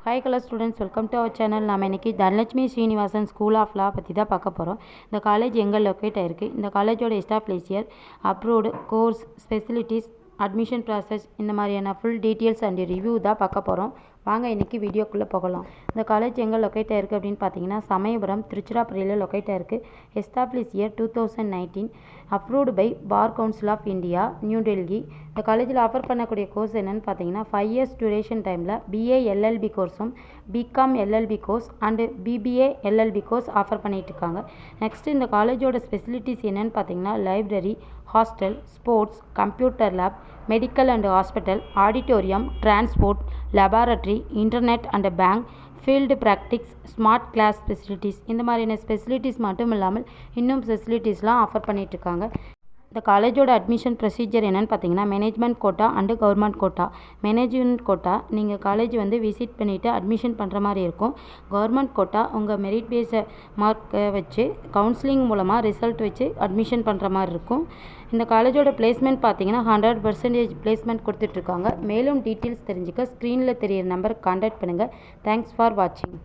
Hi colour students, welcome to our channel. நம்ம இன்றைக்கி Dhanalakshmi Srinivasan school of law பற்றி தான் பார்க்க போகிறோம். இந்த காலேஜ் எங்கே லொக்கேட் ஆகிருக்கு, இந்த காலேஜோட establish year, approved course, facilities, admission process, இந்த மாதிரியான ஃபுல் டீட்டெயில்ஸ் அண்ட் ரிவ்யூ தான் பார்க்க போகிறோம். வாங்க இன்றைக்கி வீடியோக்குள்ளே போகலாம். இந்த காலேஜ் எங்கே லொக்கேட் ஆகிருக்கு அப்படின்னு பார்த்தீங்கன்னா, சமயபுரம், திருச்சிராப்பள்ளியில் லொக்கேட் ஆகிருக்கு. Establish year 2019, approved by Bar Council of India, New Delhi. இந்த காலேஜில் ஆஃபர் பண்ணக்கூடிய கோர்ஸ் என்னென்னு பார்த்தீங்கன்னா, 5 years டியூரேஷன் டைமில் பிஏ எல்எல்பி கோர்ஸும், BCom LLB course and BBA LLB course offer பண்ணிகிட்டு இருக்காங்க. நெக்ஸ்ட்டு இந்த காலேஜோட ஸ்பெசிலிட்டிஸ் என்னென்னு பார்த்தீங்கன்னா, library, hostel, sports, computer lab, medical and hospital, auditorium, transport, laboratory, internet and bank, field practice, smart class facilities, இந்த மாதிரியான facilities மட்டும் இல்லாமல் இன்னும் ஃபெசிலிட்டிஸ்லாம் ஆஃபர் பண்ணிகிட்ருக்காங்க. இந்த காலேஜோட அட்மிஷன் ப்ரொசீஜர் என்னென்னு பார்த்தீங்கன்னா, management quota and government quota. Management quota நீங்கள் காலேஜ் விசிட் பண்ணிவிட்டு அட்மிஷன் பண்ணுற மாதிரி இருக்கும். கவர்மெண்ட் கோட்டா உங்கள் மெரிட் பேஸை மார்க்கை வச்சு கவுன்சிலிங் மூலமாக ரிசல்ட் வச்சு அட்மிஷன் பண்ணுற மாதிரி இருக்கும். இந்த காலேஜோட பிளேஸ்மெண்ட் பார்த்தீங்கன்னா 100% பிளேஸ்மெண்ட் கொடுத்துட்ருக்காங்க. மேலும் டீட்டெயில்ஸ் தெரிஞ்சுக்க ஸ்க்ரீனில் தெரியிற நம்பருக்கு கான்டாக்ட் பண்ணுங்கள். தேங்க்ஸ் ஃபார் வாட்சிங்.